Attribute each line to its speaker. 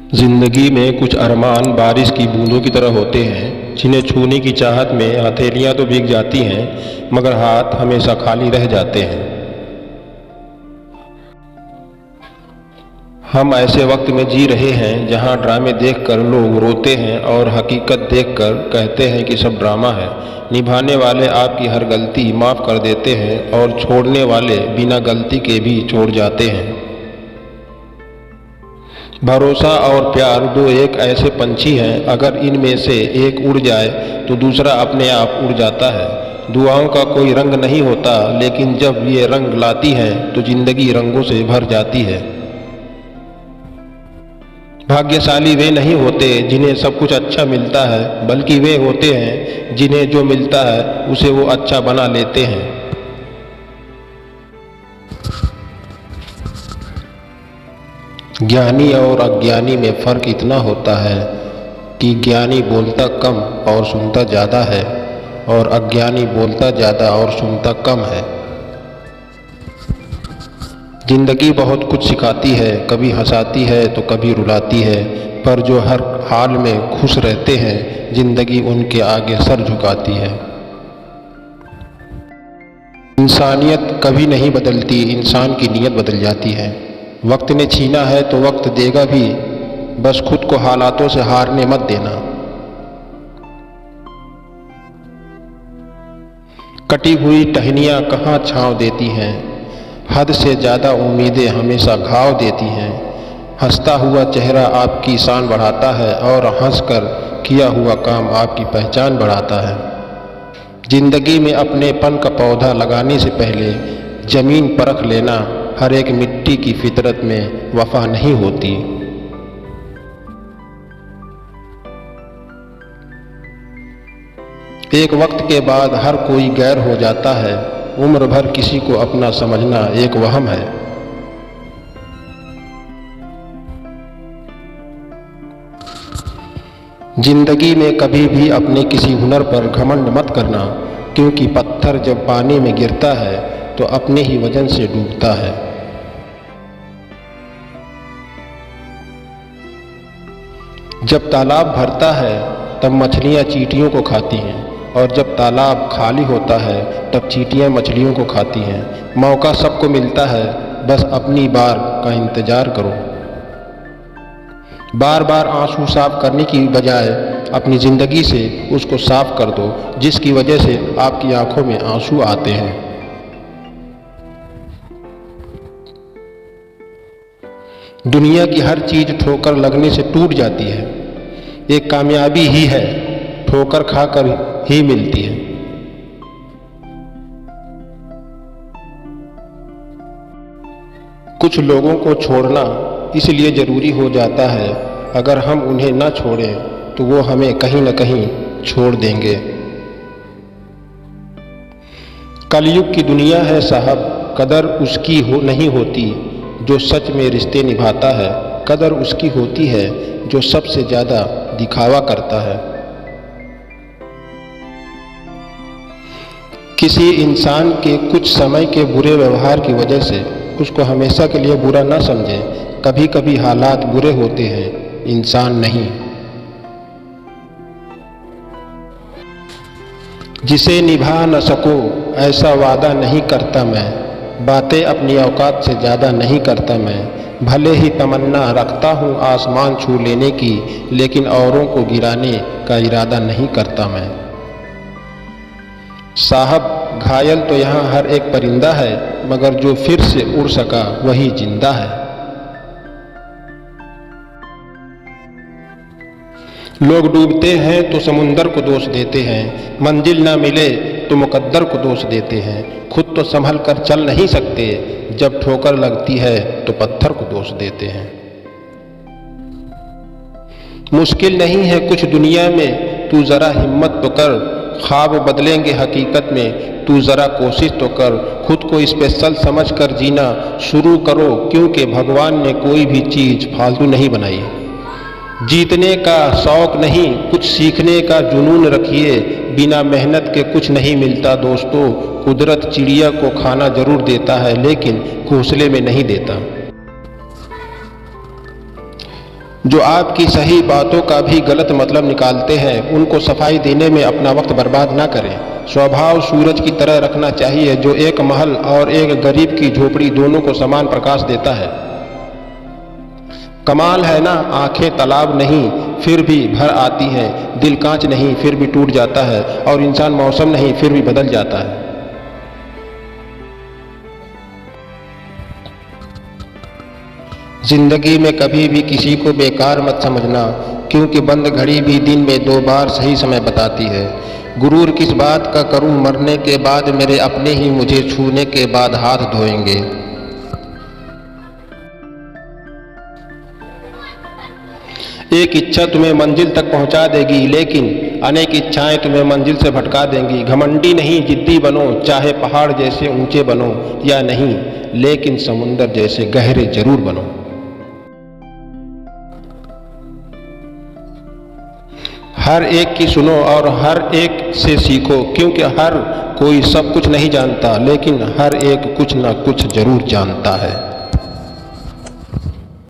Speaker 1: जिंदगी में कुछ अरमान बारिश की बूंदों की तरह होते हैं, जिन्हें छूने की चाहत में हथेलियां तो भीग जाती हैं, मगर हाथ हमेशा खाली रह जाते हैं। हम ऐसे वक्त में जी रहे हैं जहां ड्रामे देखकर लोग रोते हैं और हकीकत देखकर कहते हैं कि सब ड्रामा है। निभाने वाले आपकी हर गलती माफ़ कर देते हैं और छोड़ने वाले बिना गलती के भी छोड़ जाते हैं। भरोसा और प्यार दो एक ऐसे पंछी हैं, अगर इनमें से एक उड़ जाए तो दूसरा अपने आप उड़ जाता है। दुआओं का कोई रंग नहीं होता, लेकिन जब ये रंग लाती हैं तो जिंदगी रंगों से भर जाती है। भाग्यशाली वे नहीं होते जिन्हें सब कुछ अच्छा मिलता है, बल्कि वे होते हैं जिन्हें जो मिलता है उसे वो अच्छा बना लेते हैं। ज्ञानी और अज्ञानी में फ़र्क इतना होता है कि ज्ञानी बोलता कम और सुनता ज़्यादा है, और अज्ञानी बोलता ज़्यादा और सुनता कम है। जिंदगी बहुत कुछ सिखाती है, कभी हंसाती है तो कभी रुलाती है, पर जो हर हाल में खुश रहते हैं जिंदगी उनके आगे सर झुकाती है। इंसानियत कभी नहीं बदलती, इंसान की नीयत बदल जाती है। वक्त ने छीना है तो वक्त देगा भी, बस खुद को हालातों से हारने मत देना। कटी हुई टहनियाँ कहाँ छाँव देती हैं, हद से ज़्यादा उम्मीदें हमेशा घाव देती हैं। हंसता हुआ चेहरा आपकी शान बढ़ाता है और हंसकर किया हुआ काम आपकी पहचान बढ़ाता है। जिंदगी में अपनेपन का पौधा लगाने से पहले ज़मीन परख लेना, हर एक मिट्टी की फितरत में वफा नहीं होती। एक वक्त के बाद हर कोई गैर हो जाता है, उम्र भर किसी को अपना समझना एक वहम है। जिंदगी में कभी भी अपने किसी हुनर पर घमंड मत करना, क्योंकि पत्थर जब पानी में गिरता है तो अपने ही वजन से डूबता है। जब तालाब भरता है तब मछलियाँ चींटियों को खाती हैं, और जब तालाब खाली होता है तब चींटियाँ मछलियों को खाती हैं। मौका सबको मिलता है, बस अपनी बार का इंतज़ार करो। बार बार आंसू साफ करने की बजाय अपनी ज़िंदगी से उसको साफ कर दो, जिसकी वजह से आपकी आंखों में आंसू आते हैं। दुनिया की हर चीज़ ठोकर लगने से टूट जाती है, एक कामयाबी ही है ठोकर खाकर ही मिलती है। कुछ लोगों को छोड़ना इसलिए ज़रूरी हो जाता है, अगर हम उन्हें ना छोड़ें तो वो हमें कहीं न कहीं छोड़ देंगे। कलयुग की दुनिया है साहब, कदर उसकी नहीं होती जो सच में रिश्ते निभाता है, कदर उसकी होती है जो सबसे ज़्यादा दिखावा करता है। किसी इंसान के कुछ समय के बुरे व्यवहार की वजह से उसको हमेशा के लिए बुरा ना समझें। कभी कभी हालात बुरे होते हैं, इंसान नहीं। जिसे निभा न सको ऐसा वादा नहीं करता मैं, बातें अपनी औकात से ज़्यादा नहीं करता मैं। भले ही तमन्ना रखता हूँ आसमान छू लेने की, लेकिन औरों को गिराने का इरादा नहीं करता मैं। साहब घायल तो यहाँ हर एक परिंदा है, मगर जो फिर से उड़ सका वही जिंदा है। लोग डूबते हैं तो समुंदर को दोष देते हैं, मंजिल ना मिले तो मुकद्दर को दोष देते हैं। खुद तो संभल कर चल नहीं सकते, जब ठोकर लगती है तो पत्थर को दोष देते हैं। मुश्किल नहीं है कुछ दुनिया में, तू ज़रा हिम्मत तो कर। ख्वाब बदलेंगे हकीकत में, तू ज़रा कोशिश तो कर। खुद को स्पेशल समझ कर जीना शुरू करो, क्योंकि भगवान ने कोई भी चीज़ फालतू नहीं बनाई। जीतने का शौक नहीं, कुछ सीखने का जुनून रखिए। बिना मेहनत के कुछ नहीं मिलता दोस्तों। कुदरत चिड़िया को खाना जरूर देता है, लेकिन घोंसले में नहीं देता। जो आपकी सही बातों का भी गलत मतलब निकालते हैं, उनको सफाई देने में अपना वक्त बर्बाद ना करें। स्वभाव सूरज की तरह रखना चाहिए, जो एक महल और एक गरीब की झोपड़ी दोनों को समान प्रकाश देता है। कमाल है ना, आंखें तालाब नहीं फिर भी भर आती हैं, दिल कांच नहीं फिर भी टूट जाता है, और इंसान मौसम नहीं फिर भी बदल जाता है। जिंदगी में कभी भी किसी को बेकार मत समझना, क्योंकि बंद घड़ी भी दिन में 2 बार सही समय बताती है। गुरूर किस बात का करूं, मरने के बाद मेरे अपने ही मुझे छूने के बाद हाथ धोएंगे। एक इच्छा तुम्हें मंजिल तक पहुंचा देगी, लेकिन अनेक इच्छाएं तुम्हें मंजिल से भटका देंगी। घमंडी नहीं जिद्दी बनो, चाहे पहाड़ जैसे ऊंचे बनो या नहीं, लेकिन समुंदर जैसे गहरे जरूर बनो। हर एक की सुनो और हर एक से सीखो, क्योंकि हर कोई सब कुछ नहीं जानता, लेकिन हर एक कुछ ना कुछ जरूर जानता है।